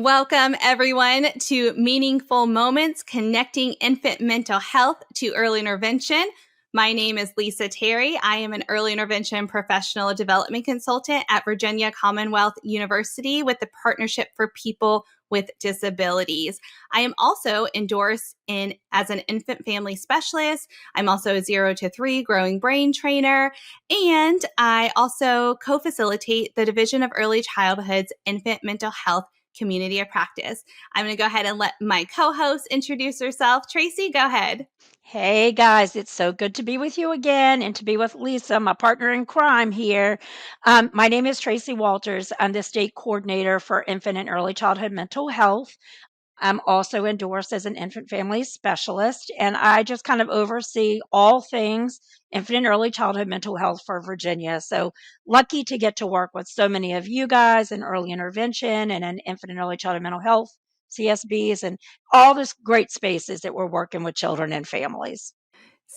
Welcome, everyone, to Meaningful Moments Connecting Infant Mental Health to Early Intervention. My name is Lisa Terry. I am an early intervention professional development consultant at Virginia Commonwealth University with the Partnership for People with Disabilities. I am also endorsed as an infant family specialist. I'm also a 0 to 3 growing brain trainer, and I also co-facilitate the Division of Early Childhood's Infant Mental Health Community of Practice. I'm going to go ahead and let my co-host introduce herself. Tracy, go ahead. Hey guys, it's so good to be with you again and to be with Lisa, my partner in crime here. My name is Tracy Walters. I'm the state coordinator for infant and early childhood mental health. I'm also endorsed as an infant family specialist, and I just kind of oversee all things infant and early childhood mental health for Virginia. So lucky to get to work with so many of you guys in early intervention and in infant and early childhood mental health, CSBs, and all this great spaces that we're working with children and families.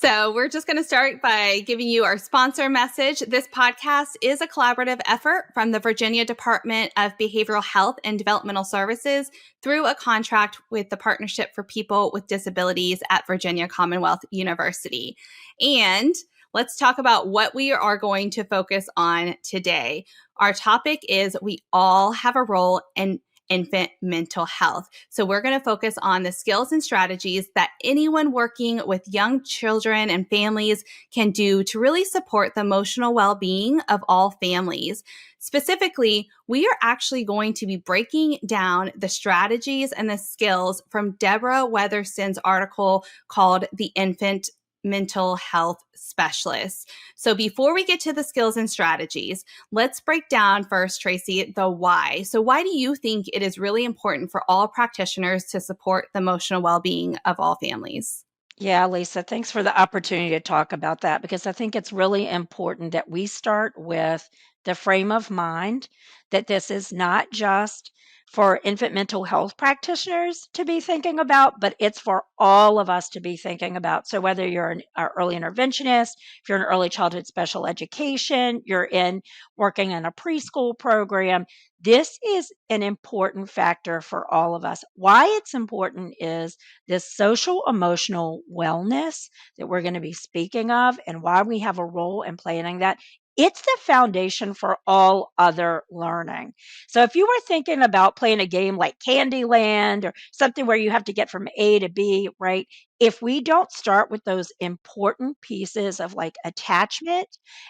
So we're just going to start by giving you our sponsor message. This podcast is a collaborative effort from the Virginia Department of Behavioral Health and Developmental Services through a contract with the Partnership for People with Disabilities at Virginia Commonwealth University. And let's talk about what we are going to focus on today. Our topic is we all have a role in infant mental health. So we're going to focus on the skills and strategies that anyone working with young children and families can do to really support the emotional well-being of all families. Specifically, we are actually going to be breaking down the strategies and the skills from Deborah Weatherston's article called The Infant Mental Health Specialist. So before we get to the skills and strategies, let's break down first, Tracy, the why. So why do you think it is really important for all practitioners to support the emotional well-being of all families? Yeah, Lisa, thanks for the opportunity to talk about that because I think it's really important that we start with the frame of mind that this is not just for infant mental health practitioners to be thinking about, but it's for all of us to be thinking about. So whether you're an early interventionist, if you're in early childhood special education, you're in working in a preschool program, this is an important factor for all of us. Why it's important is this social emotional wellness that we're going to be speaking of and why we have a role in planning that. It's the foundation for all other learning. So if you were thinking about playing a game like Candyland or something where you have to get from A to B, right? If we don't start with those important pieces of like attachment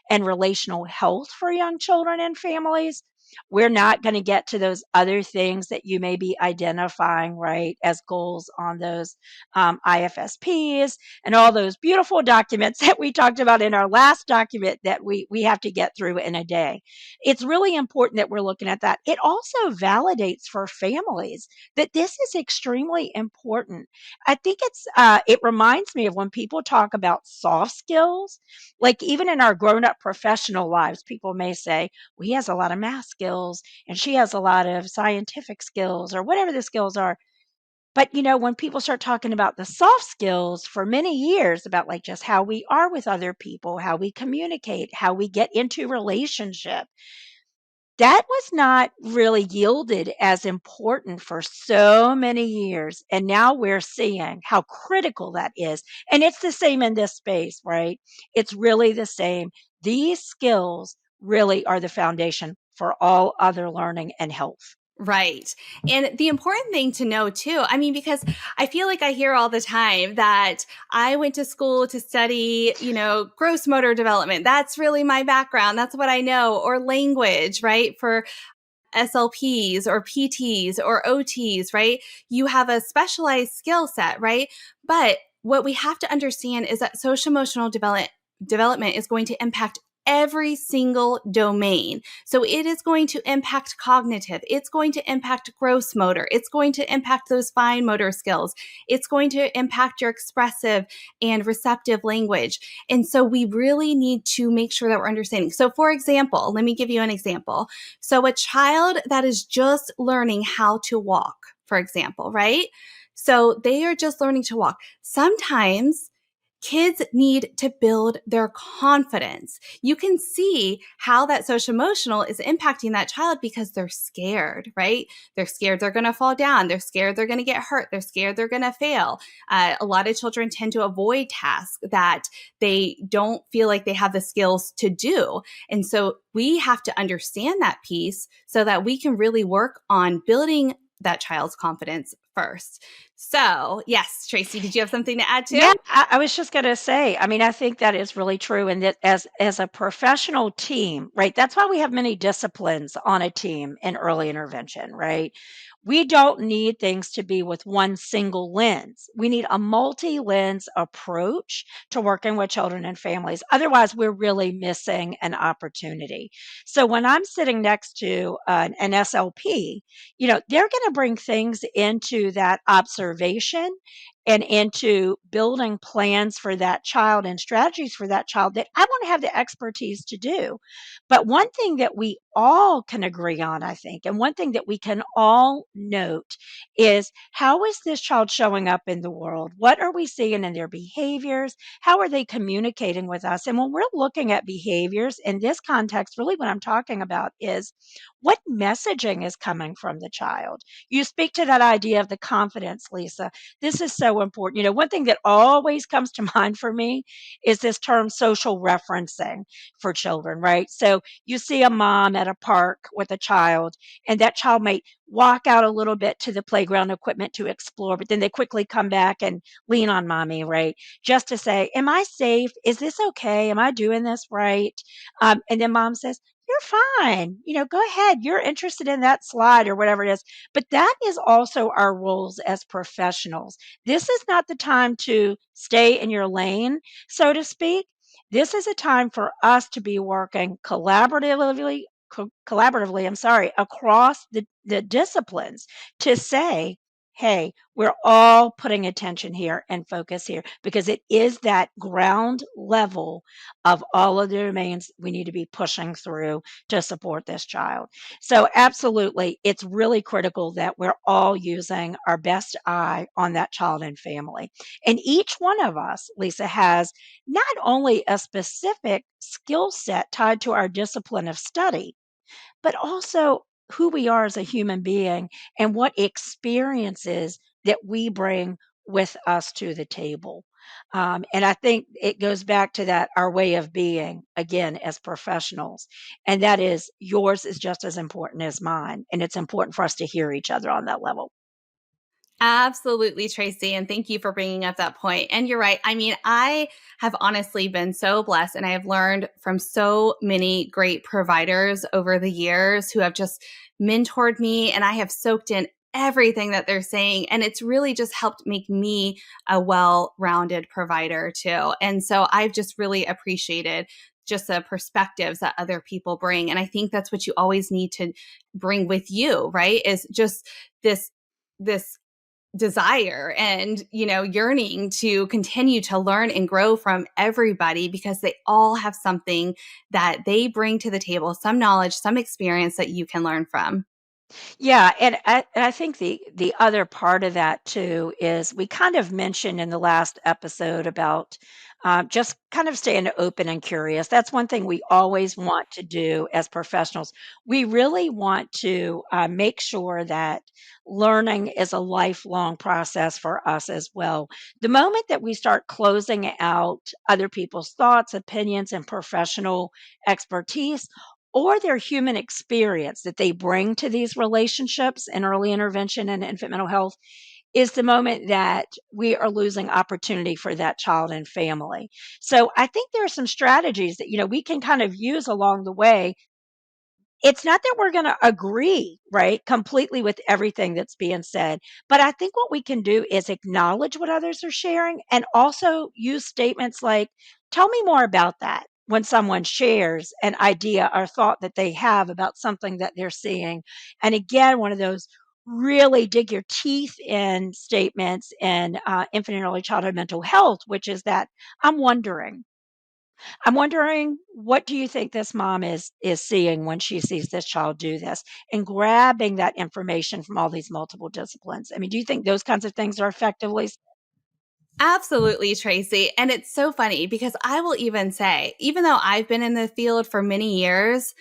and relational health for young children and families, we're not going to get to those other things that you may be identifying, right, as goals on those IFSPs and all those beautiful documents that we talked about in our last document that we have to get through in a day. It's really important that we're looking at that. It also validates for families that this is extremely important. I think it reminds me of when people talk about soft skills, like even in our grown up professional lives, people may say, well, he has a lot of math skills and she has a lot of scientific skills or whatever the skills are. But when people start talking about the soft skills for many years about like just how we are with other people, how we communicate, how we get into relationship, that was not really yielded as important for so many years. And now we're seeing how critical that is. And it's the same in this space, right? It's really the same. These skills really are the foundation for all other learning and health. Right. And the important thing to know too, I mean, because I feel like I hear all the time that I went to school to study, gross motor development. That's really my background. That's what I know. Or language, right? For SLPs or PTs or OTs, right? You have a specialized skill set, right? But what we have to understand is that social emotional development is going to impact every single domain. So it is going to impact cognitive. It's going to impact gross motor. It's going to impact those fine motor skills. It's going to impact your expressive and receptive language. And so we really need to make sure that we're understanding. So for example, let me give you an example. So a child that is just learning how to walk, for example, right? So they are just learning to walk. Sometimes kids need to build their confidence. You can see how that social emotional is impacting that child because they're scared, right? They're scared they're going to fall down. They're scared they're going to get hurt. They're scared they're going to fail. A lot of children tend to avoid tasks that they don't feel like they have the skills to do. And so we have to understand that piece so that we can really work on building that child's confidence first. So, yes, Tracy, did you have something to add Yeah, too? I was just gonna say, I mean, I think that is really true, and that as a professional team, right? That's why we have many disciplines on a team in early intervention, right? We don't need things to be with one single lens. We need a multi-lens approach to working with children and families. Otherwise, we're really missing an opportunity. So when I'm sitting next to an SLP, they're going to bring things into that observation and into building plans for that child and strategies for that child that I want to have the expertise to do. But one thing that we all can agree on, I think, and one thing that we can all note is, how is this child showing up in the world? What are we seeing in their behaviors? How are they communicating with us? And when we're looking at behaviors in this context, really what I'm talking about is, what messaging is coming from the child? You speak to that idea of the confidence, Lisa. This is so important. One thing that always comes to mind for me is this term social referencing for children, right? So you see a mom at a park with a child, and that child might walk out a little bit to the playground equipment to explore, but then they quickly come back and lean on mommy, right? Just to say, am I safe? Is this okay? Am I doing this right? And then mom says, you're fine. Go ahead. You're interested in that slide or whatever it is. But that is also our roles as professionals. This is not the time to stay in your lane, so to speak. This is a time for us to be working collaboratively, across the disciplines to say, hey, we're all putting attention here and focus here, because it is that ground level of all of the domains we need to be pushing through to support this child. So absolutely, it's really critical that we're all using our best eye on that child and family. And each one of us, Lisa, has not only a specific skill set tied to our discipline of study, but also who we are as a human being and what experiences that we bring with us to the table. And I think it goes back to that, our way of being, again, as professionals. And that is, yours is just as important as mine. And it's important for us to hear each other on that level. Absolutely, Tracy. And thank you for bringing up that point. And you're right. I mean, I have honestly been so blessed, and I have learned from so many great providers over the years who have just mentored me, and I have soaked in everything that they're saying. And it's really just helped make me a well rounded provider too. And so I've just really appreciated just the perspectives that other people bring. And I think that's what you always need to bring with you, right? Is just this desire and yearning to continue to learn and grow from everybody, because they all have something that they bring to the table, some knowledge, some experience that you can learn from. Yeah, and I think the other part of that too is, we kind of mentioned in the last episode about just kind of staying open and curious. That's one thing we always want to do as professionals. We really want to make sure that learning is a lifelong process for us as well. The moment that we start closing out other people's thoughts, opinions, and professional expertise, or their human experience that they bring to these relationships in early intervention and infant mental health, is the moment that we are losing opportunity for that child and family. So I think there are some strategies that we can kind of use along the way. It's not that we're going to agree, right, completely with everything that's being said, but I think what we can do is acknowledge what others are sharing, and also use statements like, tell me more about that, when someone shares an idea or thought that they have about something that they're seeing. And again, one of those really dig your teeth in statements in infant and early childhood mental health, which is that, I'm wondering. I'm wondering, what do you think this mom is seeing when she sees this child do this? And grabbing that information from all these multiple disciplines. I mean, do you think those kinds of things are effectively? Absolutely, Tracy. And it's so funny because I will even say, even though I've been in the field for many years,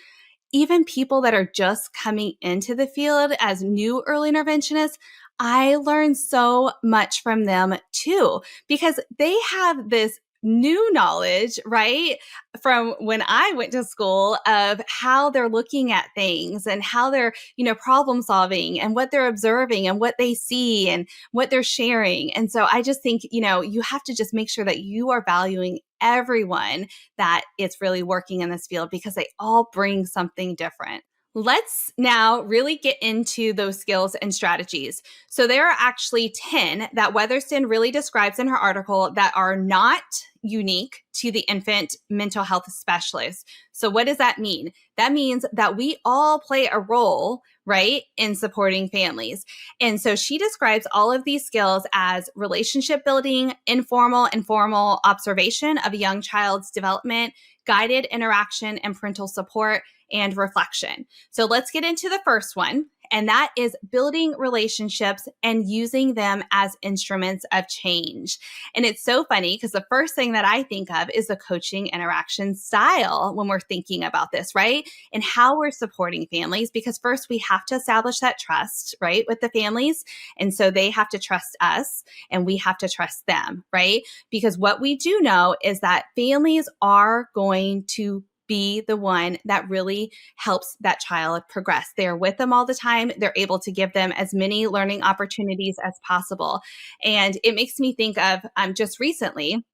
even people that are just coming into the field as new early interventionists, I learn so much from them too, because they have this new knowledge, right? From when I went to school of how they're looking at things and how they're, problem solving and what they're observing and what they see and what they're sharing. And so I just think, you have to just make sure that you are valuing everyone that is really working in this field because they all bring something different. Let's now really get into those skills and strategies. So, there are actually 10 that Weatherston really describes in her article that are not unique to the infant mental health specialist. So, what does that mean? That means that we all play a role, right, in supporting families. And so she describes all of these skills as relationship building, informal and formal observation of a young child's development, guided interaction and parental support, and reflection. So let's get into the first one. And that is building relationships and using them as instruments of change. And it's so funny because the first thing that I think of is the coaching interaction style when we're thinking about this, right? And how we're supporting families, because first we have to establish that trust, right, with the families. And so they have to trust us and we have to trust them, right? Because what we do know is that families are going to be the one that really helps that child progress. They're with them all the time. They're able to give them as many learning opportunities as possible. And it makes me think of just recently,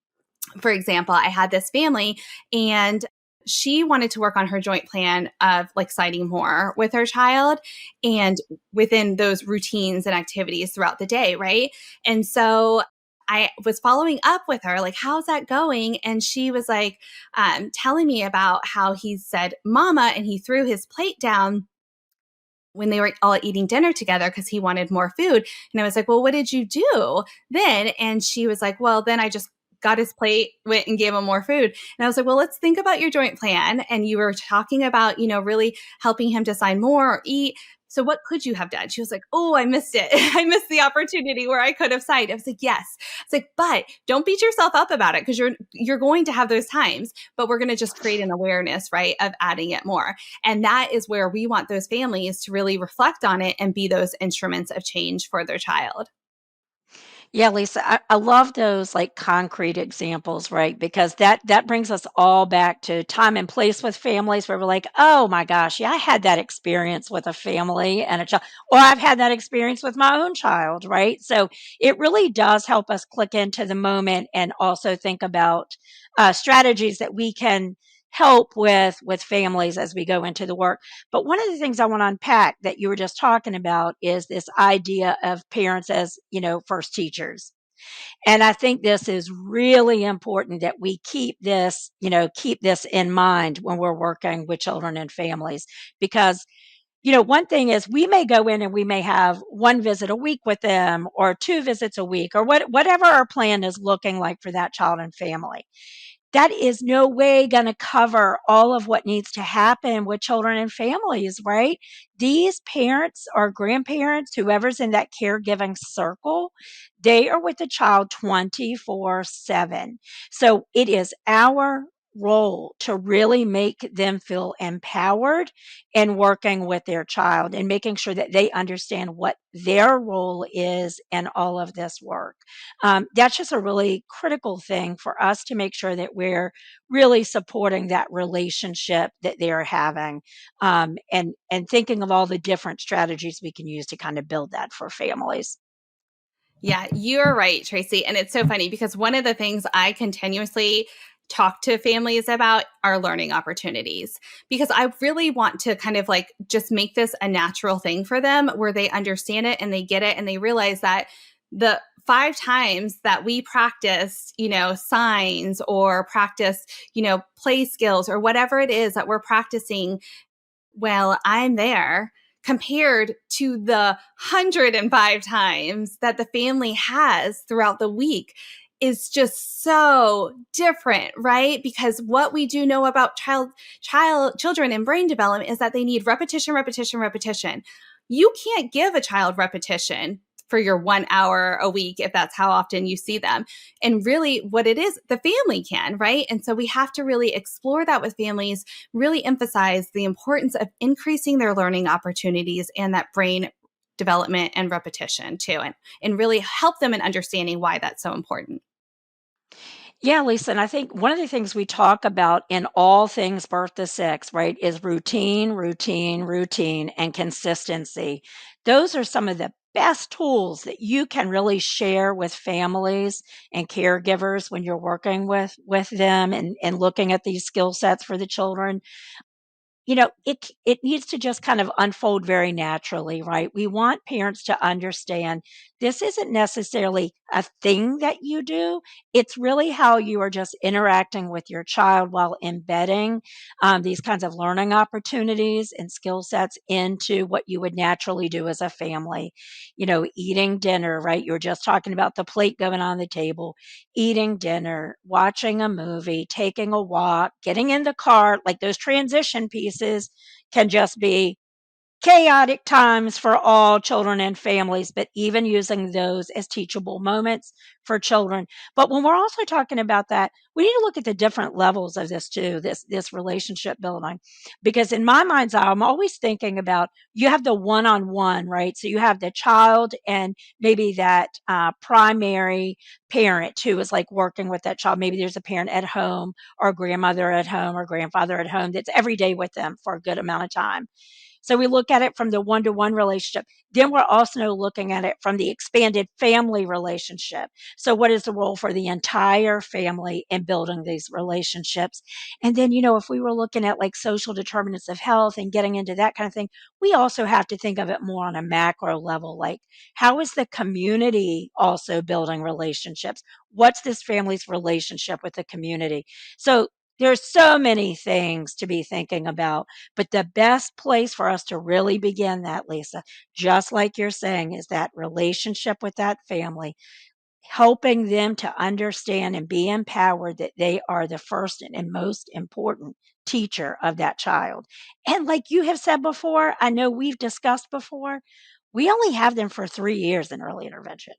for example, I had this family and she wanted to work on her joint plan of like citing more with her child and within those routines and activities throughout the day, right? And so I was following up with her, like, how's that going? And she was like, telling me about how he said, Mama, and he threw his plate down when they were all eating dinner together because he wanted more food. And I was like, well, what did you do then? And she was like, well, then I just got his plate, went and gave him more food. And I was like, well, let's think about your joint plan. And you were talking about, really helping him to sign more or eat. So what could you have done? She was like, oh, I missed it. I missed the opportunity where I could have signed. I was like, yes. It's like, but don't beat yourself up about it because you're going to have those times, but we're going to just create an awareness, right, of adding it more. And that is where we want those families to really reflect on it and be those instruments of change for their child. Yeah, Lisa, I love those like concrete examples, right? Because that brings us all back to time and place with families where we're like, oh my gosh, yeah, I had that experience with a family and a child, or I've had that experience with my own child, right? So it really does help us click into the moment and also think about strategies that we can help with families as we go into the work. But one of the things I want to unpack that you were just talking about is this idea of parents as, first teachers. And I think this is really important that we keep this in mind when we're working with children and families because one thing is we may go in and we may have one visit a week with them or two visits a week or whatever our plan is looking like for that child and family. That is no way going to cover all of what needs to happen with children and families, right? These parents or grandparents, whoever's in that caregiving circle, they are with the child 24/7. So it is our role to really make them feel empowered in working with their child and making sure that they understand what their role is in all of this work. That's just a really critical thing for us to make sure that we're really supporting that relationship that they're having, and thinking of all the different strategies we can use to kind of build that for families. Yeah, you're right, Tracy. And it's so funny because one of the things I continuously talk to families about are learning opportunities because I really want to kind of like just make this a natural thing for them where they understand it and they get it and they realize that the 5 times that we practice, signs or practice, play skills or whatever it is that we're practicing well, I'm there compared to the 105 times that the family has throughout the week is just so different, right? Because what we do know about children and brain development is that they need repetition, repetition, repetition. You can't give a child repetition for your 1 hour a week, if that's how often you see them. And really, what it is, the family can, right? And so we have to really explore that with families, really emphasize the importance of increasing their learning opportunities and that brain development and repetition too, and really help them in understanding why that's so important. Yeah, Lisa, and I think one of the things we talk about in all things birth to six, right, is routine, routine, routine, and consistency. Those are some of the best tools that you can really share with families and caregivers when you're working with them and looking at these skill sets for the children. It needs to just kind of unfold very naturally, right? We want parents to understand this isn't necessarily a thing that you do. It's really how you are just interacting with your child while embedding these kinds of learning opportunities and skill sets into what you would naturally do as a family. Eating dinner, right? You were just talking about the plate going on the table, eating dinner, watching a movie, taking a walk, getting in the car, like those transition pieces can just be chaotic times for all children and families, but even using those as teachable moments for children. But when we're also talking about that, we need to look at the different levels of this too, this relationship building. Because in my mind's eye, I'm always thinking about you have the one-on-one, right? So you have the child and maybe that primary parent who is like working with that child. Maybe there's a parent at home or a grandmother at home or grandfather at home that's every day with them for a good amount of time. So we look at it from the one-to-one relationship. Then we're also looking at it from the expanded family relationship. So what is the role for the entire family in building these relationships? And then, if we were looking at like social determinants of health and getting into that kind of thing, we also have to think of it more on a macro level. Like, how is the community also building relationships? What's this family's relationship with the community? So there's so many things to be thinking about, but the best place for us to really begin that, Lisa, just like you're saying, is that relationship with that family, helping them to understand and be empowered that they are the first and most important teacher of that child. And like you have said before, I know we've discussed before, we only have them for 3 years in early intervention.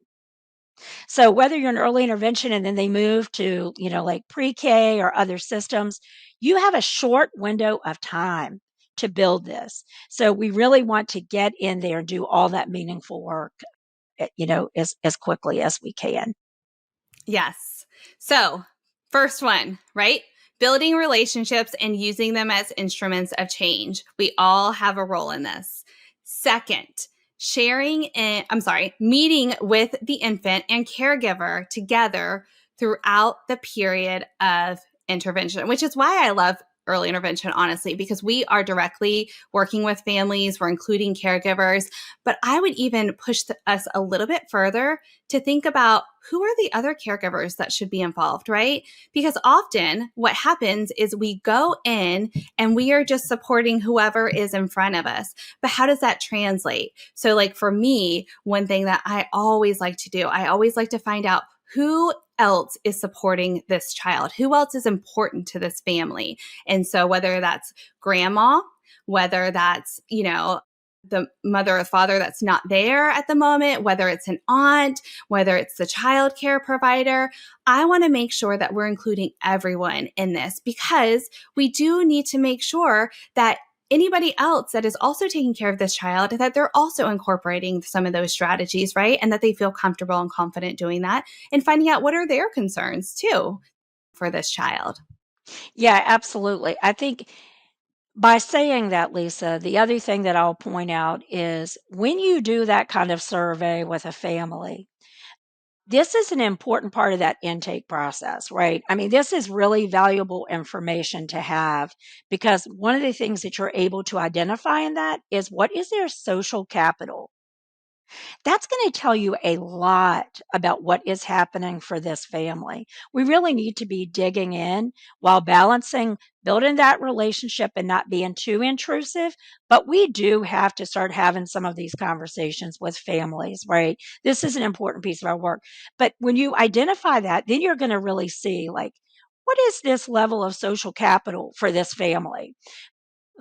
So whether you're in early intervention and then they move to, like pre-K or other systems, you have a short window of time to build this. So we really want to get in there and do all that meaningful work, as quickly as we can. Yes. So, first one, right? Building relationships and using them as instruments of change. We all have a role in this. Second, meeting with the infant and caregiver together throughout the period of intervention, which is why I love early intervention, honestly, because we are directly working with families, we're including caregivers. But I would even push us a little bit further to think about who are the other caregivers that should be involved, right? Because often what happens is we go in and we are just supporting whoever is in front of us. But how does that translate? So, like for me, one thing that I always like to do, I always like to find out who else is supporting this child, who else is important to this family. And so, whether that's grandma, whether that's, the mother or father that's not there at the moment, whether it's an aunt, whether it's the child care provider, I want to make sure that we're including everyone in this because we do need to make sure that anybody else that is also taking care of this child, that they're also incorporating some of those strategies, right? And that they feel comfortable and confident doing that and finding out what are their concerns too for this child. Yeah, absolutely. I think by saying that, Lisa, the other thing that I'll point out is when you do that kind of survey with a family, this is an important part of that intake process, right? I mean, this is really valuable information to have because one of the things that you're able to identify in that is what is their social capital? That's going to tell you a lot about what is happening for this family. We really need to be digging in while balancing building that relationship and not being too intrusive. But we do have to start having some of these conversations with families, right? This is an important piece of our work. But when you identify that, then you're going to really see like, what is this level of social capital for this family?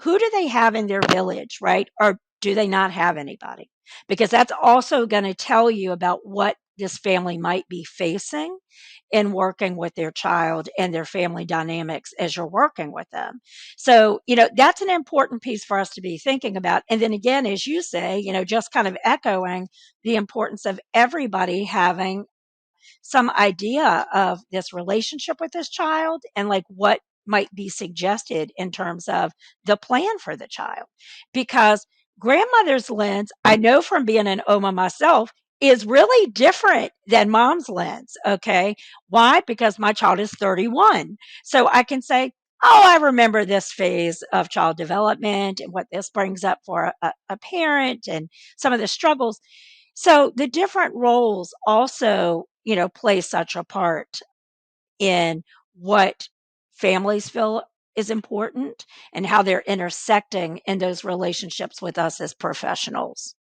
Who do they have in their village, right? Or do they not have anybody? because that's also going to tell you about what this family might be facing in working with their child and their family dynamics as you're working with them. So, that's an important piece for us to be thinking about. And then again, as you say, just kind of echoing the importance of everybody having some idea of this relationship with this child and like what might be suggested in terms of the plan for the child. Because grandmother's lens, I know from being an OMA myself, is really different than mom's lens. Okay. Why? Because my child is 31. So I can say, oh, I remember this phase of child development and what this brings up for a parent and some of the struggles. So the different roles also, play such a part in what families feel is important and how they're intersecting in those relationships with us as professionals.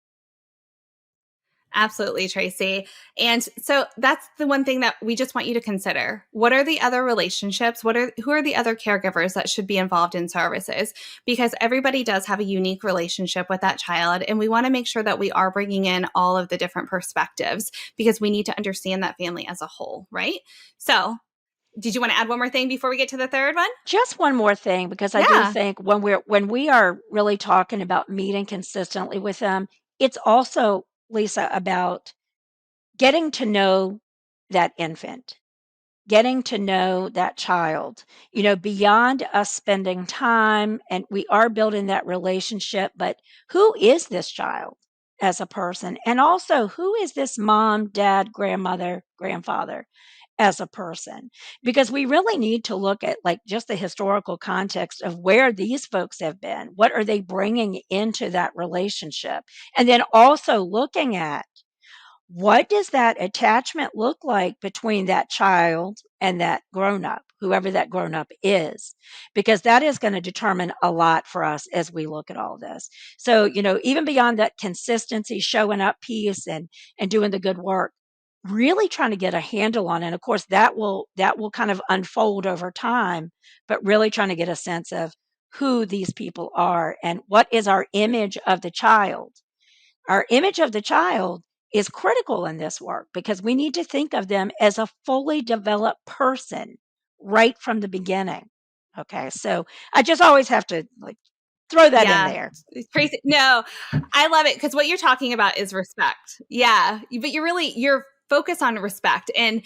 Absolutely, Tracy. And so that's the one thing that we just want you to consider. What are the other relationships? Who are the other caregivers that should be involved in services? Because everybody does have a unique relationship with that child, and we want to make sure that we are bringing in all of the different perspectives because we need to understand that family as a whole, right? So, did you want to add one more thing before we get to the third one? Just one more thing, because I do Yeah. think when we are really talking about meeting consistently with them, it's also, Lisa, about getting to know that infant, getting to know that child, beyond us spending time, and we are building that relationship, but who is this child as a person? And also, who is this mom, dad, grandmother, grandfather as a person? Because we really need to look at like just the historical context of where these folks have been. What are they bringing into that relationship? And then also looking at what does that attachment look like between that child and that grown up, whoever that grown up is? Because that is going to determine a lot for us as we look at all this. So, even beyond that consistency, showing up piece and doing the good work, really trying to get a handle on it. And of course, that will kind of unfold over time, but really trying to get a sense of who these people are and what is our image of the child. Our image of the child is critical in this work because we need to think of them as a fully developed person right from the beginning. Okay, so I just always have to like throw that in Yeah. there. Tracy, no, I love it because what you're talking about is respect. Yeah. But you're focused on respect. And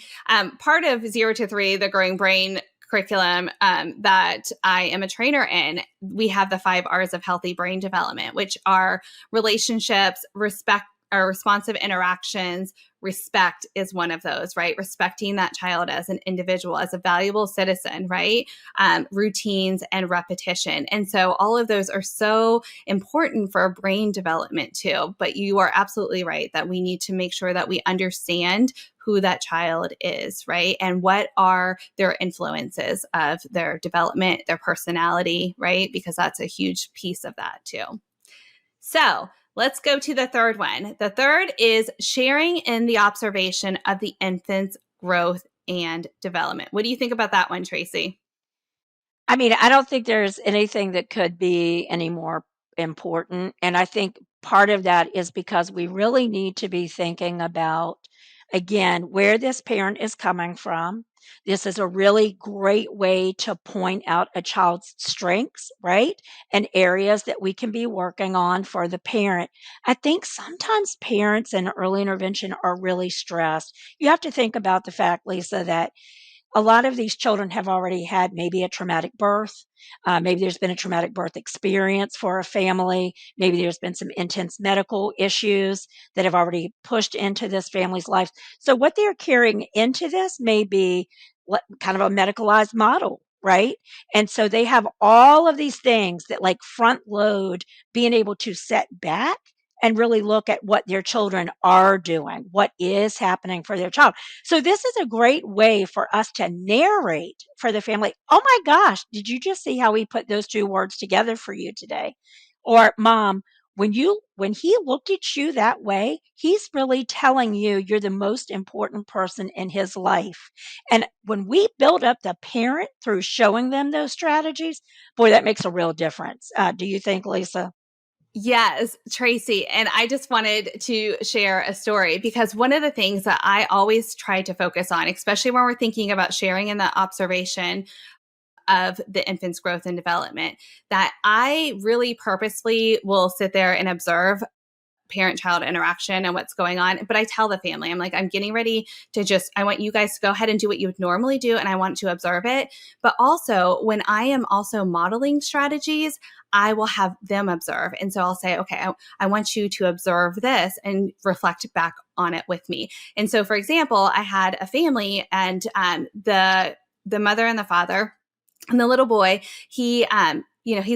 part of 0 to 3, the Growing Brain curriculum that I am a trainer in, we have the 5 R's of healthy brain development, which are relationships, respect, or responsive interactions. Respect is one of those, right? Respecting that child as an individual, as a valuable citizen, right? Routines and repetition. And so all of those are so important for brain development too. But you are absolutely right that we need to make sure that we understand who that child is, right? And what are their influences of their development, their personality, right? Because that's a huge piece of that too. So let's go to the third one. The third is sharing in the observation of the infant's growth and development. What do you think about that one, Tracy? I mean, I don't think there's anything that could be any more important. And I think part of that is because we really need to be thinking about, again, where this parent is coming from. This is a really great way to point out a child's strengths, right? And areas that we can be working on for the parent. I think sometimes parents in early intervention are really stressed. You have to think about the fact, Lisa, that a lot of these children have already had maybe a traumatic birth. Maybe there's been a traumatic birth experience for a family. Maybe there's been some intense medical issues that have already pushed into this family's life. So, what they're carrying into this may be kind of a medicalized model, right? And so they have all of these things that like front load being able to set back and really look at what their children are doing, what is happening for their child. So this is a great way for us to narrate for the family. Oh my gosh, did you just see how we put those two words together for you today? Or mom, when he looked at you that way, he's really telling you you're the most important person in his life. And when we build up the parent through showing them those strategies, boy, that makes a real difference. Do you think, Lisa? Yes, Tracy. And I just wanted to share a story because one of the things that I always try to focus on, especially when we're thinking about sharing in the observation of the infant's growth and development, that I really purposely will sit there and observe parent child interaction and what's going on. But I tell the family, I'm like, I'm getting ready to just, I want you guys to go ahead and do what you would normally do. And I want to observe it. But also, when I am also modeling strategies, I will have them observe. And so I'll say, okay, I want you to observe this and reflect back on it with me. And so, for example, I had a family and the mother and the father and the little boy, he's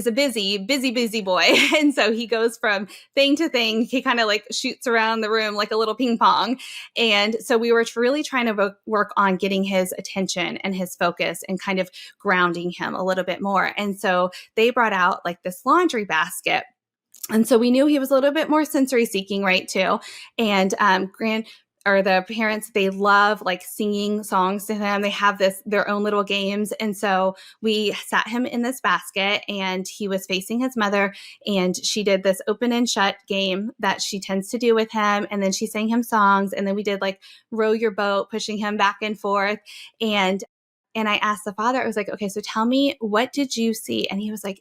a busy boy. And so he goes from thing to thing. He kind of like shoots around the room like a little ping pong. And so we were really trying to work on getting his attention and his focus and kind of grounding him a little bit more. And so they brought out like this laundry basket. And so we knew he was a little bit more sensory seeking, right, too. And the parents, they love like singing songs to him. They have their own little games. And so we sat him in this basket and he was facing his mother, and she did this open and shut game that she tends to do with him. And then she sang him songs. And then we did like row your boat, pushing him back and forth. And I asked the father, I was like, okay, so tell me, what did you see? And he was like,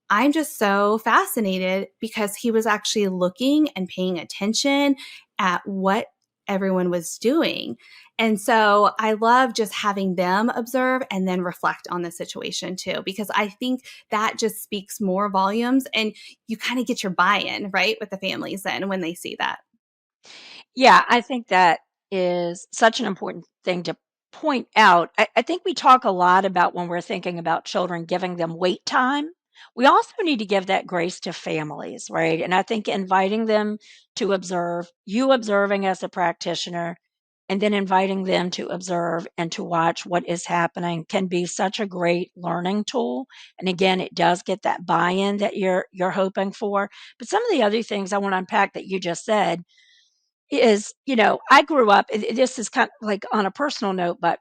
I'm just so fascinated, because he was actually looking and paying attention at what everyone was doing. And so I love just having them observe and then reflect on the situation too, because I think that just speaks more volumes, and you kind of get your buy-in, right, with the families then when they see that. Yeah, I think that is such an important thing to point out. I think we talk a lot about when we're thinking about children giving them wait time. We also need to give that grace to families, right? And I think inviting them to observe, you observing as a practitioner, and then inviting them to observe and to watch what is happening can be such a great learning tool. And again, it does get that buy-in that you're hoping for. But some of the other things I want to unpack that you just said is, I grew up, this is kind of like on a personal note, but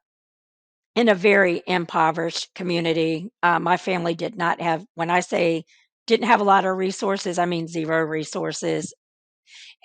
in a very impoverished community. My family did not have, when I say didn't have a lot of resources, I mean zero resources.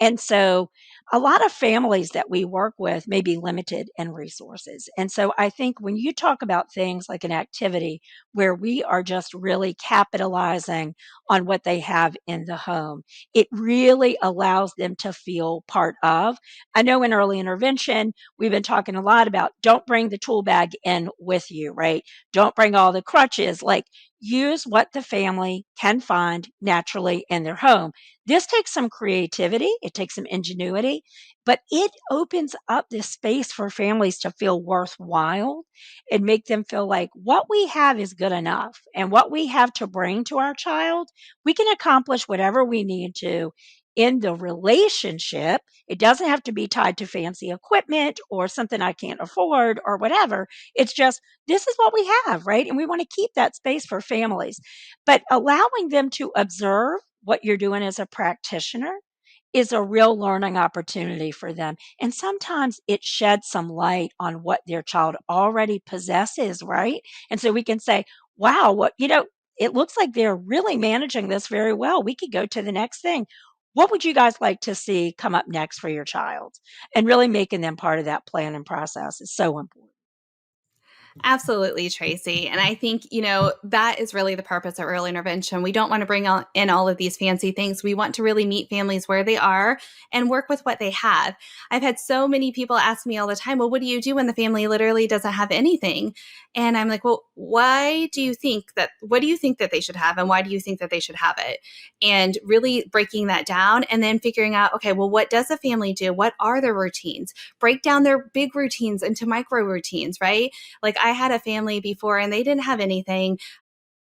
And so a lot of families that we work with may be limited in resources. And so I think when you talk about things like an activity where we are just really capitalizing on what they have in the home, it really allows them to feel part of. I know in early intervention, we've been talking a lot about don't bring the tool bag in with you, right? Don't bring all the crutches. Like, use what the family can find naturally in their home. This takes some creativity, it takes some ingenuity, but it opens up this space for families to feel worthwhile and make them feel like what we have is good enough. And what we have to bring to our child, we can accomplish whatever we need to in the relationship. It doesn't have to be tied to fancy equipment or something I can't afford or whatever. It's just, this is what we have, right? And we want to keep that space for families. But allowing them to observe what you're doing as a practitioner is a real learning opportunity for them. And sometimes it sheds some light on what their child already possesses, right? And so we can say, wow, it looks like they're really managing this very well. We could go to the next thing. What would you guys like to see come up next for your child? And really making them part of that planning process is so important. Absolutely, Tracy. And I think, that is really the purpose of early intervention. We don't want to bring in all of these fancy things. We want to really meet families where they are and work with what they have. I've had so many people ask me all the time, well, what do you do when the family literally doesn't have anything? And I'm like, well, what do you think that they should have? And why do you think that they should have it? And really breaking that down and then figuring out, okay, well, what does a family do? What are their routines? Break down their big routines into micro routines, right? Like I had a family before and they didn't have anything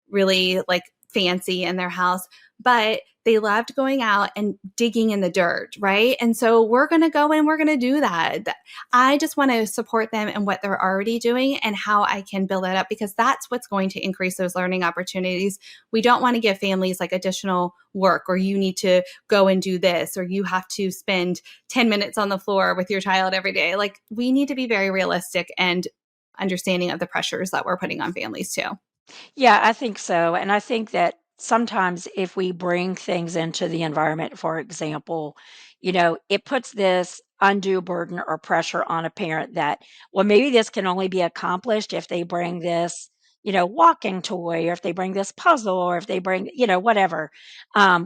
really like fancy in their house, but they loved going out and digging in the dirt, right? And so we're going to go and we're going to do that. I just want to support them in what they're already doing and how I can build that up, because that's what's going to increase those learning opportunities. We don't want to give families like additional work, or you need to go and do this, or you have to spend 10 minutes on the floor with your child every day. Like, we need to be very realistic and understanding of the pressures that we're putting on families too. Yeah, I think so. And I think that sometimes if we bring things into the environment, for example, it puts this undue burden or pressure on a parent that, well, maybe this can only be accomplished if they bring this, walking toy, or if they bring this puzzle, or if they bring, whatever,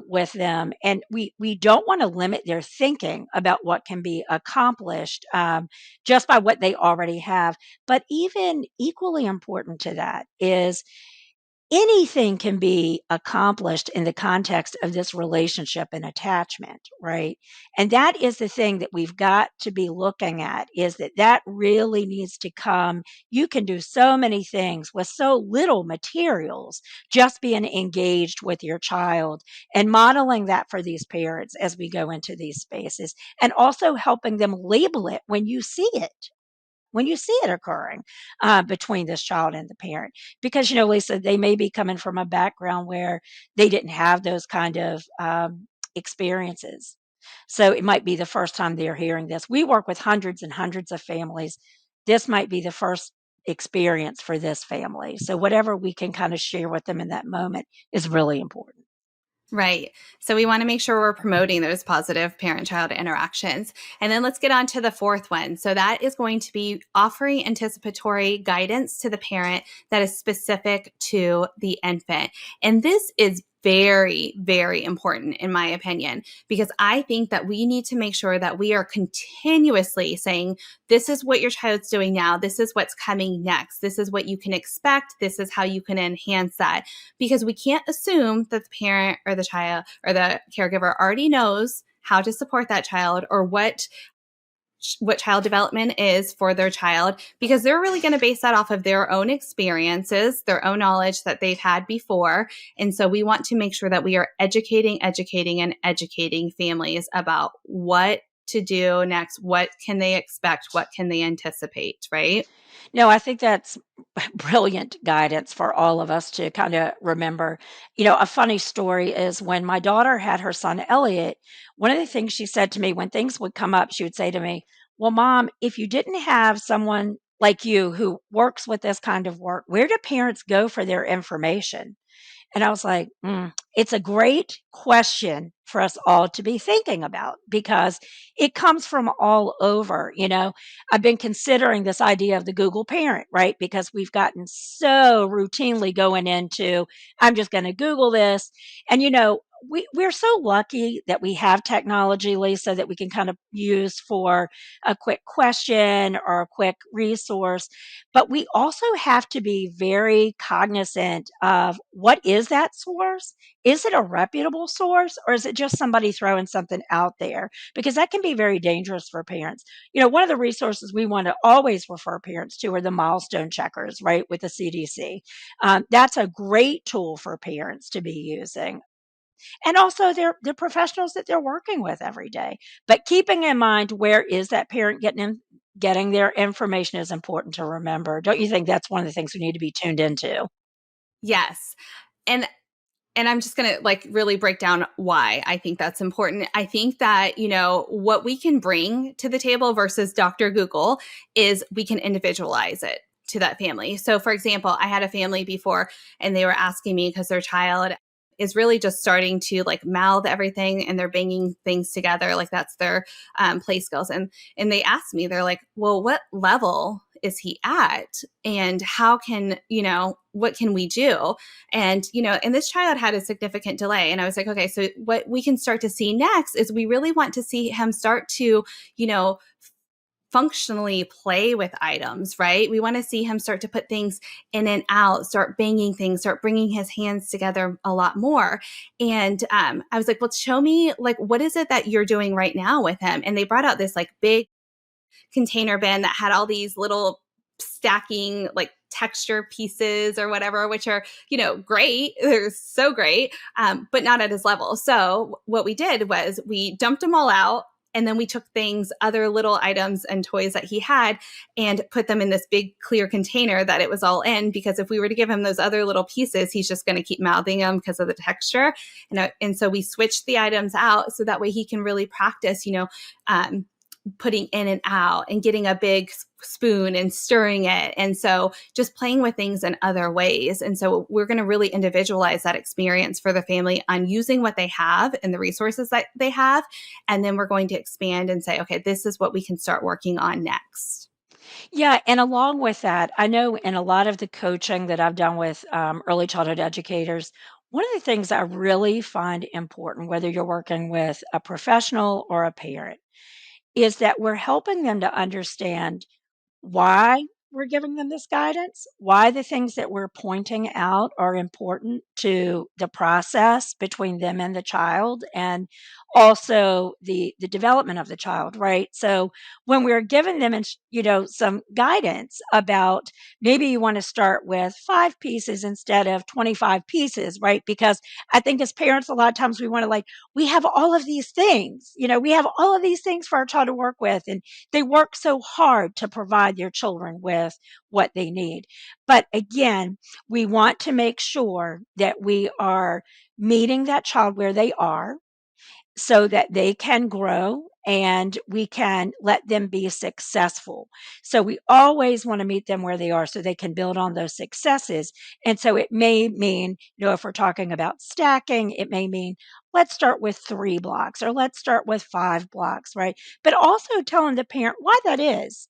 with them. And we don't want to limit their thinking about what can be accomplished, just by what they already have. But even equally important to that is anything can be accomplished in the context of this relationship and attachment, right? And that is the thing that we've got to be looking at, is that really needs to come. You can do so many things with so little materials, just being engaged with your child and modeling that for these parents as we go into these spaces, and also helping them label it when you see it occurring, between this child and the parent. Because, Lisa, they may be coming from a background where they didn't have those kind of experiences. So it might be the first time they're hearing this. We work with hundreds and hundreds of families. This might be the first experience for this family. So whatever we can kind of share with them in that moment is really important. Right. So we want to make sure we're promoting those positive parent-child interactions. And then let's get on to the fourth one. So that is going to be offering anticipatory guidance to the parent that is specific to the infant. And this is very, very important in my opinion, because I think that we need to make sure that we are continuously saying, this is what your child's doing now. This is what's coming next. This is what you can expect. This is how you can enhance that, because we can't assume that the parent or the child or the caregiver already knows how to support that child, or what child development is for their child, because they're really going to base that off of their own experiences, their own knowledge that they've had before. And so we want to make sure that we are educating families about what to do next, what can they expect, what can they anticipate, right? No, I think that's brilliant guidance for all of us to kind of remember. A funny story is when my daughter had her son Elliot, one of the things she said to me when things would come up, she would say to me, well, Mom, if you didn't have someone like you who works with this kind of work, where do parents go for their information? And I was like, it's a great question for us all to be thinking about, because it comes from all over. I've been considering this idea of the Google parent, right? Because we've gotten so routinely going into, I'm just going to Google this. And, we're so lucky that we have technology, Lisa, that we can kind of use for a quick question or a quick resource. But we also have to be very cognizant of, what is that source? Is it a reputable source, or is it just somebody throwing something out there? Because that can be very dangerous for parents. One of the resources we want to always refer parents to are the milestone checkers, right, with the CDC. That's a great tool for parents to be using. And also they're professionals that they're working with every day. But keeping in mind, where is that parent getting their information is important to remember. Don't you think that's one of the things we need to be tuned into? Yes. And I'm just going to like really break down why I think that's important. I think that, what we can bring to the table versus Dr. Google is we can individualize it to that family. So for example, I had a family before and they were asking me, because their child is really just starting to like mouth everything and they're banging things together. Like that's their play skills. And they asked me, they're like, well, what level is he at? And how can, what can we do? And, and this child had a significant delay. And I was like, okay, so what we can start to see next is we really want to see him start to, functionally play with items, right? We want to see him start to put things in and out, start banging things, start bringing his hands together a lot more. And I was like, well, show me, like, what is it that you're doing right now with him? And they brought out this like big container bin that had all these little stacking like texture pieces or whatever, which are, great. They're so great, but not at his level. So what we did was we dumped them all out. And then we took other little items and toys that he had and put them in this big clear container that it was all in, because if we were to give him those other little pieces, he's just going to keep mouthing them because of the texture. And so we switched the items out so that way he can really practice, putting in and out and getting a big spoon and stirring it. And so just playing with things in other ways. And so we're going to really individualize that experience for the family on using what they have and the resources that they have. And then we're going to expand and say, okay, this is what we can start working on next. Yeah, and along with that, I know in a lot of the coaching that I've done with early childhood educators, one of the things I really find important, whether you're working with a professional or a parent, is that we're helping them to understand why we're giving them this guidance, why the things that we're pointing out are important to the process between them and the child, and also the development of the child, right? So when we're giving them, some guidance about maybe you want to start with 5 pieces instead of 25 pieces, right? Because I think as parents, a lot of times we want to we have all of these things, we have all of these things for our child to work with, and they work so hard to provide their children with what they need. But again, we want to make sure that we are meeting that child where they are so that they can grow and we can let them be successful. So we always want to meet them where they are so they can build on those successes. And so it may mean, if we're talking about stacking, it may mean let's start with 3 blocks or let's start with 5 blocks, right? But also telling the parent why that is.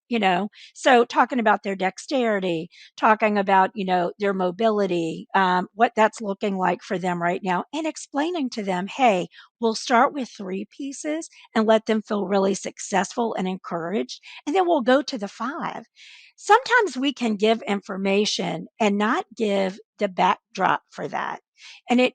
So talking about their dexterity, talking about, their mobility, what that's looking like for them right now, and explaining to them, hey, we'll start with 3 pieces and let them feel really successful and encouraged, and then we'll go to the 5. Sometimes we can give information and not give the backdrop for that. And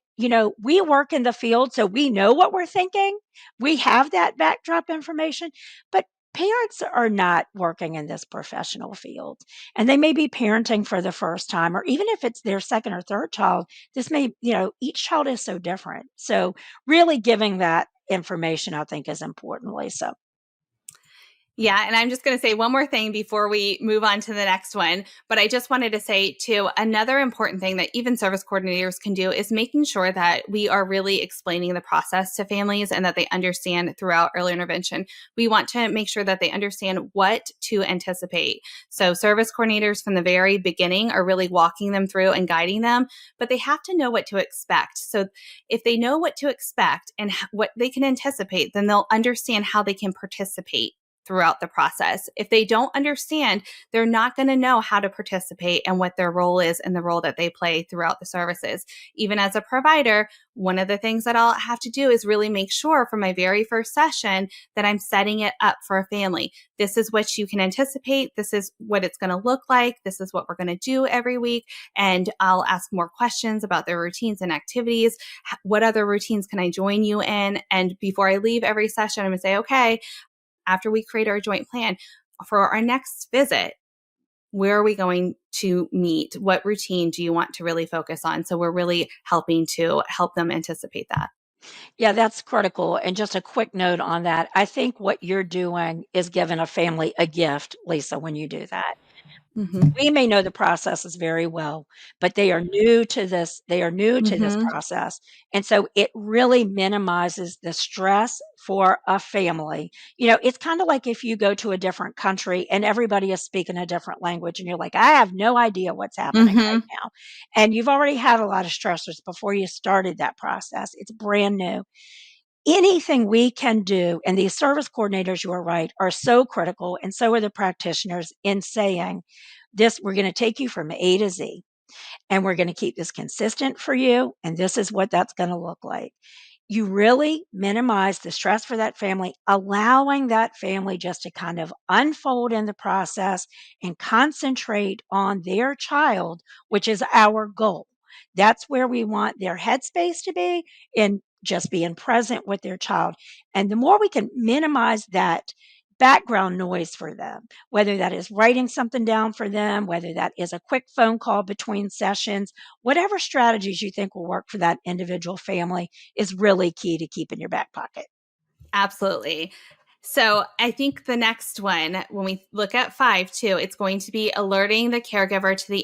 we work in the field, so we know what we're thinking. We have that backdrop information, but parents are not working in this professional field, and they may be parenting for the first time, or even if it's their second or third child, each child is so different. So really giving that information, I think, is important, Lisa. Yeah, and I'm just going to say one more thing before we move on to the next one. But I just wanted to say, too, another important thing that even service coordinators can do is making sure that we are really explaining the process to families and that they understand throughout early intervention. We want to make sure that they understand what to anticipate. So service coordinators from the very beginning are really walking them through and guiding them, but they have to know what to expect. So if they know what to expect and what they can anticipate, then they'll understand how they can participate throughout the process. If they don't understand, they're not going to know how to participate and what their role is and the role that they play throughout the services. Even as a provider, one of the things that I'll have to do is really make sure for my very first session that I'm setting it up for a family. This is what you can anticipate. This is what it's going to look like. This is what we're going to do every week. And I'll ask more questions about their routines and activities. What other routines can I join you in? And before I leave every session, I'm going to say, okay, after we create our joint plan for our next visit, where are we going to meet? What routine do you want to really focus on? So we're really helping to help them anticipate that. Yeah, that's critical. And just a quick note on that. I think what you're doing is giving a family a gift, Lisa, when you do that. Mm-hmm. We may know the processes very well, but they are new to this. They are new to this Mm-hmm. process. And so it really minimizes the stress for a family. It's kind of like if you go to a different country and everybody is speaking a different language and you're like, I have no idea what's happening right Mm-hmm. now. And you've already had a lot of stressors before you started that process. It's brand new. Anything we can do, and these service coordinators, you are right, are so critical, and so are the practitioners in saying, this, we're going to take you from A to Z, and we're going to keep this consistent for you, and this is what that's going to look like. You really minimize the stress for that family, allowing that family just to kind of unfold in the process and concentrate on their child, which is our goal. That's where we want their headspace to be, in just being present with their child. And the more we can minimize that background noise for them, whether that is writing something down for them, whether that is a quick phone call between sessions, whatever strategies you think will work for that individual family is really key to keep in your back pocket. Absolutely. So I think the next one, when we look at 5 too, it's going to be alerting the caregiver to the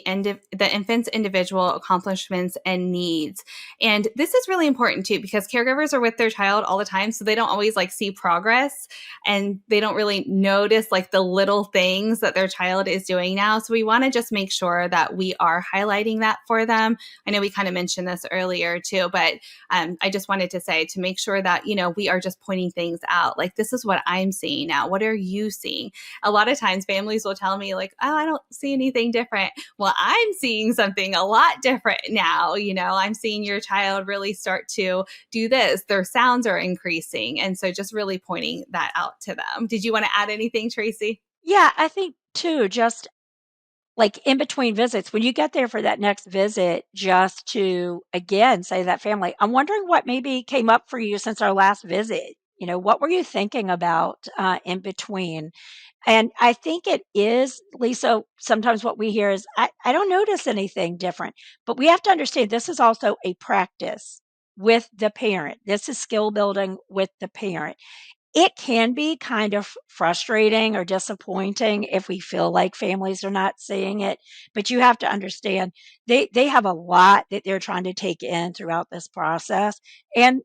infant's individual accomplishments and needs. And this is really important too, because caregivers are with their child all the time. So they don't always like see progress, and they don't really notice like the little things that their child is doing now. So we want to just make sure that we are highlighting that for them. I know we kind of mentioned this earlier too, but I just wanted to say to make sure that, we are just pointing things out. Like, this is what I'm seeing now. What are you seeing? A lot of times families will tell me, like, oh, I don't see anything different. Well, I'm seeing something a lot different now. I'm seeing your child really start to do this. Their sounds are increasing. And so just really pointing that out to them. Did you want to add anything, Tracy? Yeah, I think too, just like in between visits, when you get there for that next visit, just to again say to that family, I'm wondering what maybe came up for you since our last visit. What were you thinking about in between? And I think it is, Lisa, sometimes what we hear is, I don't notice anything different. But we have to understand this is also a practice with the parent. This is skill building with the parent. It can be kind of frustrating or disappointing if we feel like families are not seeing it, but you have to understand they have a lot that they're trying to take in throughout this process, and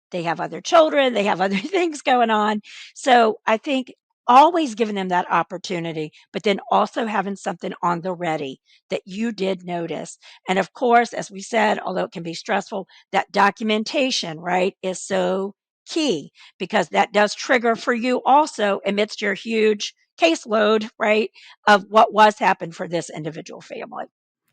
they have other children, they have other things going on. So I think always giving them that opportunity, but then also having something on the ready that you did notice. And of course, as we said, although it can be stressful, that documentation, right, is so key, because that does trigger for you also amidst your huge caseload, right, of what was happened for this individual family.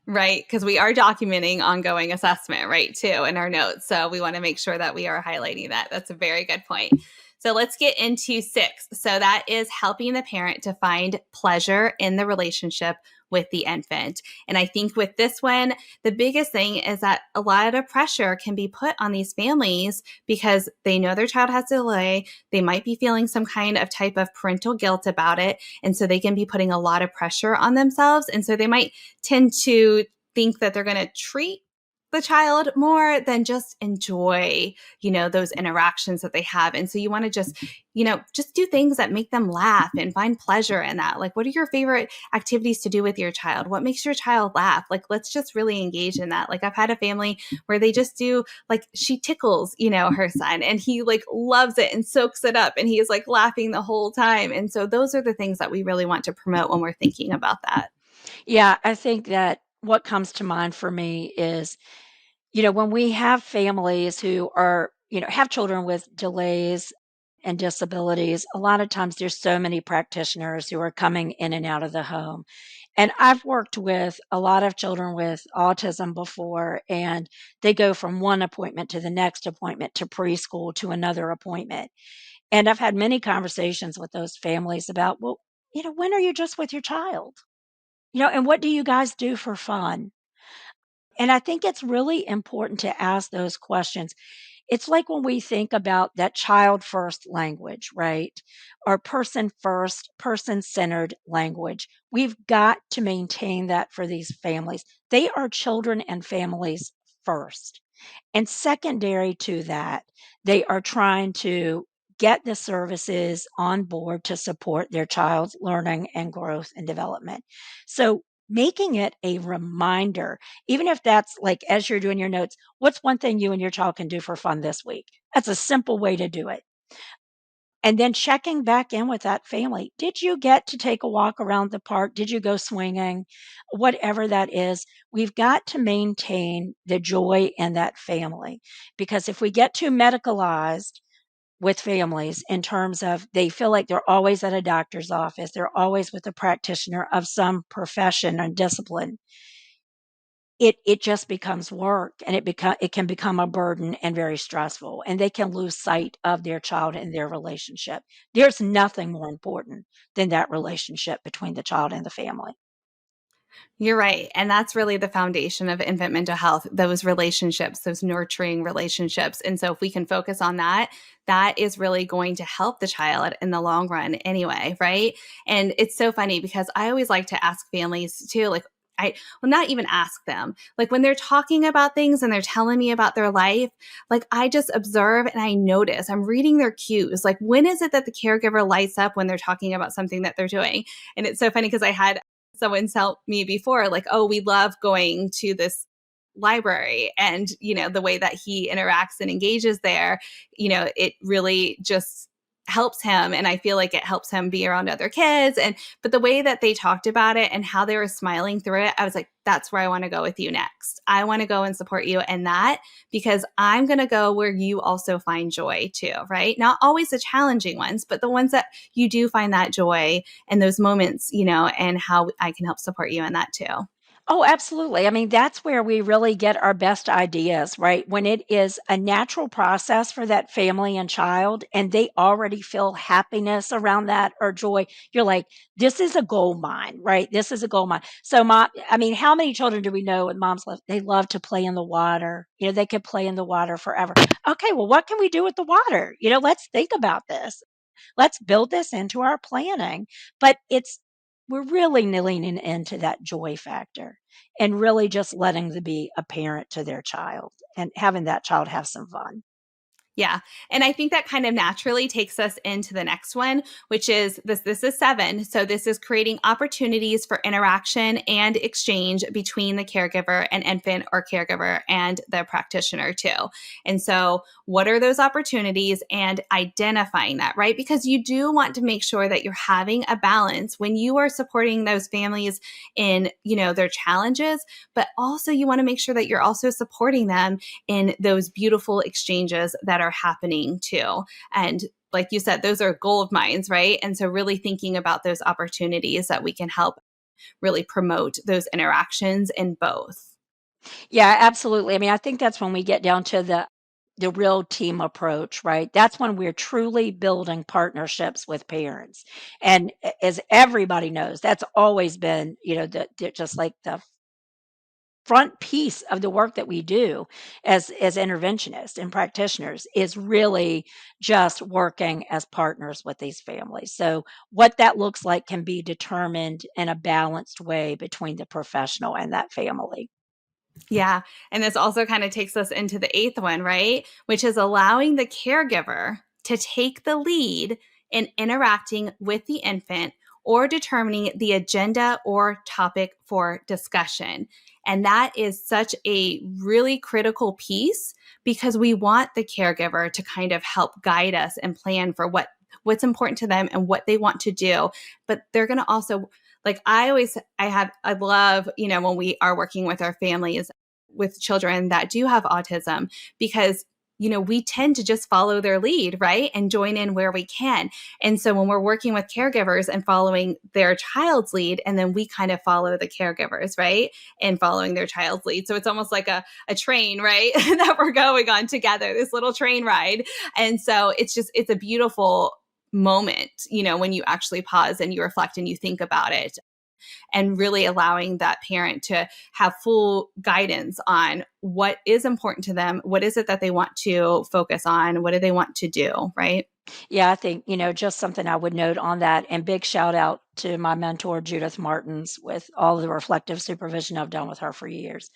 Right, because we are documenting ongoing assessment, right, too, in our notes. So we want to make sure that we are highlighting that. That's a very good point. So let's get into 6. So that is helping the parent to find pleasure in the relationship with the infant. And I think with this one, the biggest thing is that a lot of pressure can be put on these families because they know their child has a delay. They might be feeling some kind of type of parental guilt about it. And so they can be putting a lot of pressure on themselves. And so they might tend to think that they're going to treat the child more than just enjoy, those interactions that they have. And so you want to just do things that make them laugh and find pleasure in that. Like, what are your favorite activities to do with your child? What makes your child laugh? Like, let's just really engage in that. Like, I've had a family where they just do, like, she tickles, her son, and he like loves it and soaks it up, and he is like laughing the whole time. And so those are the things that we really want to promote when we're thinking about that. Yeah, I think that what comes to mind for me is, when we have families who are, have children with delays and disabilities, a lot of times there's so many practitioners who are coming in and out of the home. And I've worked with a lot of children with autism before, and they go from one appointment to the next appointment to preschool to another appointment. And I've had many conversations with those families about, well, when are you just with your child? And what do you guys do for fun? And I think it's really important to ask those questions. It's like when we think about that child first language, right? Or person first, person centered language. We've got to maintain that for these families. They are children and families first. And secondary to that, they are trying to get the services on board to support their child's learning and growth and development. So making it a reminder, even if that's like as you're doing your notes, what's one thing you and your child can do for fun this week? That's a simple way to do it. And then checking back in with that family. Did you get to take a walk around the park? Did you go swinging? Whatever that is, we've got to maintain the joy in that family. Because if we get too medicalized with families in terms of they feel like they're always at a doctor's office, they're always with a practitioner of some profession and discipline, it just becomes work, and it can become a burden and very stressful, and they can lose sight of their child and their relationship. There's nothing more important than that relationship between the child and the family. You're right. And that's really the foundation of infant mental health, those relationships, those nurturing relationships. And so if we can focus on that, that is really going to help the child in the long run anyway, right? And it's so funny because I always like to ask families too, like, well, not even ask them. Like when they're talking about things and they're telling me about their life, like I just observe and I notice, I'm reading their cues. Like when is it that the caregiver lights up when they're talking about something that they're doing? And it's so funny because I had someone tell me before, like, oh, we love going to this library, and the way that he interacts and engages there, it really just helps him, and I feel like it helps him be around other kids. And but the way that they talked about it and how they were smiling through it, I was like, that's where I want to go with you next. I want to go and support you in that, because I'm going to go where you also find joy too, right? Not always the challenging ones, but the ones that you do find that joy and those moments, and how I can help support you in that too. Oh, absolutely. I mean, that's where we really get our best ideas, right? When it is a natural process for that family and child, and they already feel happiness around that or joy, you're like, this is a gold mine, right? This is a gold mine. So, I mean, how many children do we know with moms love? They love to play in the water. They could play in the water forever. Okay, well, what can we do with the water? Let's think about this. Let's build this into our planning. But we're really leaning into that joy factor and really just letting them be a parent to their child and having that child have some fun. Yeah. And I think that kind of naturally takes us into the next one, which is this is 7. So this is creating opportunities for interaction and exchange between the caregiver and infant or caregiver and the practitioner too. And so what are those opportunities, and identifying that, right? Because you do want to make sure that you're having a balance when you are supporting those families in, their challenges, but also you want to make sure that you're also supporting them in those beautiful exchanges that are happening too. And like you said, those are gold mines, right? And so really thinking about those opportunities that we can help really promote those interactions in both. Yeah, absolutely. I mean, I think that's when we get down to the real team approach, right? That's when we're truly building partnerships with parents. And as everybody knows, that's always been, just like the front piece of the work that we do as interventionists and practitioners is really just working as partners with these families. So what that looks like can be determined in a balanced way between the professional and that family. Yeah. And this also kind of takes us into the 8th one, right? Which is allowing the caregiver to take the lead in interacting with the infant or determining the agenda or topic for discussion. And that is such a really critical piece, because we want the caregiver to kind of help guide us and plan for what's important to them and what they want to do. But they're going to also, like, I love, when we are working with our families with children that do have autism, because we tend to just follow their lead, right? And join in where we can. And so when we're working with caregivers and following their child's lead, and then we kind of follow the caregivers, right? And following their child's lead. So it's almost like a train, right? That we're going on together, this little train ride. And so it's a beautiful moment, when you actually pause and you reflect and you think about it, and really allowing that parent to have full guidance on what is important to them, what is it that they want to focus on, what do they want to do, right? Yeah, I think, just something I would note on that, and big shout out to my mentor, Judith Martins, with all the reflective supervision I've done with her for years.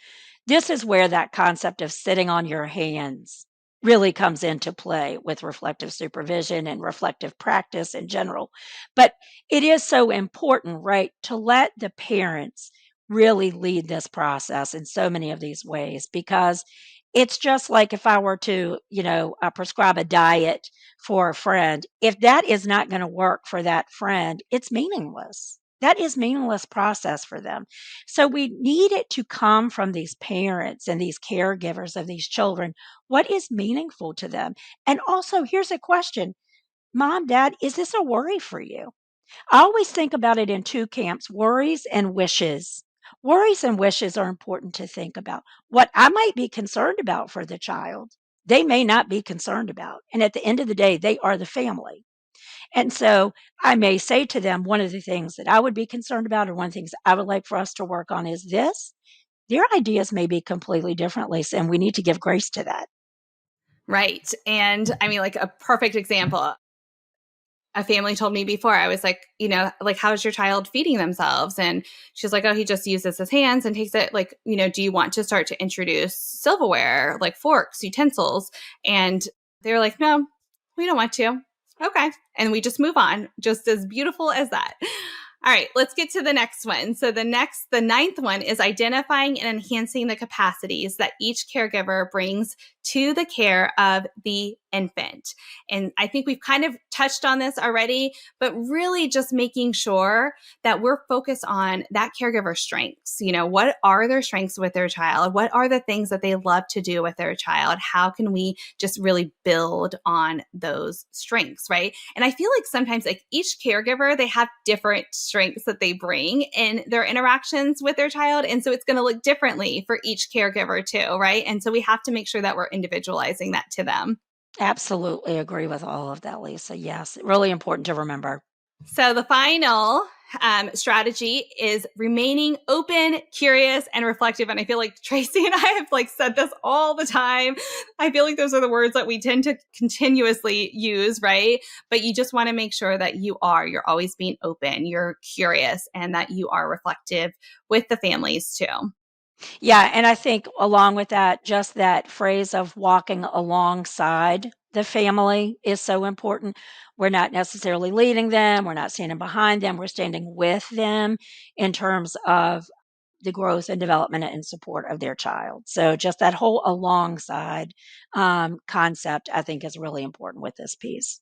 This is where that concept of sitting on your hands really comes into play with reflective supervision and reflective practice in general. But it is so important, right, to let the parents really lead this process in so many of these ways, because it's just like if I were to, prescribe a diet for a friend. If that is not going to work for that friend, it's meaningless. That is meaningless process for them. So we need it to come from these parents and these caregivers of these children. What is meaningful to them? And also, here's a question. Mom, Dad, is this a worry for you? I always think about it in two camps, worries and wishes. Worries and wishes are important to think about. What I might be concerned about for the child, they may not be concerned about. And at the end of the day, they are the family. And so I may say to them, one of the things that I would be concerned about, or one of the things I would like for us to work on is this. Their ideas may be completely differently, and we need to give grace to that. Right. And I mean, like a perfect example, a family told me before, I was like, like, how's your child feeding themselves? And she's like, oh, he just uses his hands and takes it. Like, do you want to start to introduce silverware, like forks, utensils? And they're like, no, we don't want to. Okay. And we just move on, just as beautiful as that. All right, let's get to the next one. So the ninth one is identifying and enhancing the capacities that each caregiver brings to the care of the infant. And I think we've kind of touched on this already, but really just making sure that we're focused on that caregiver's strengths. What are their strengths with their child? What are the things that they love to do with their child? How can we just really build on those strengths, right? And I feel like sometimes, like, each caregiver, they have different strengths that they bring in their interactions with their child. And so it's going to look differently for each caregiver too, right? And so we have to make sure that we're individualizing that to them. Absolutely agree with all of that, Lisa. Yes, really important to remember. So the final strategy is remaining open, curious, and reflective. And I feel like Tracy and I have said this all the time. I feel like those are the words that we tend to continuously use, right? But you just want to make sure that you're always being open, you're curious, and that you are reflective with the families too. Yeah, and I think along with that, just that phrase of walking alongside the family is so important. We're not necessarily leading them, we're not standing behind them, we're standing with them in terms of the growth and development and support of their child. So just that whole alongside concept, I think, is really important with this piece.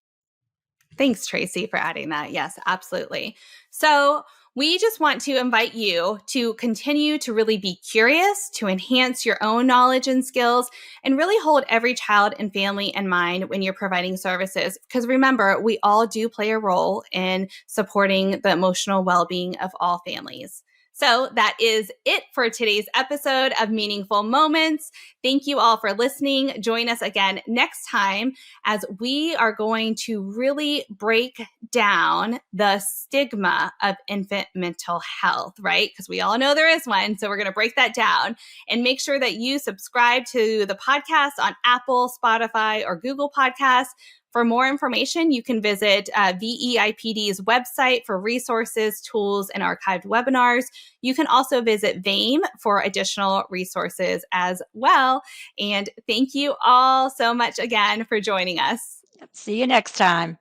Thanks, Tracy, for adding that. Yes, absolutely. So we just want to invite you to continue to really be curious, to enhance your own knowledge and skills, and really hold every child and family in mind when you're providing services. Because remember, we all do play a role in supporting the emotional well-being of all families. So that is it for today's episode of Meaningful Moments. Thank you all for listening. Join us again next time as we are going to really break down the stigma of infant mental health, right? Because we all know there is one. So we're going to break that down and make sure that you subscribe to the podcast on Apple, Spotify, or Google Podcasts. For more information, you can visit VEIPD's website for resources, tools, and archived webinars. You can also visit VAME for additional resources as well. And thank you all so much again for joining us. See you next time.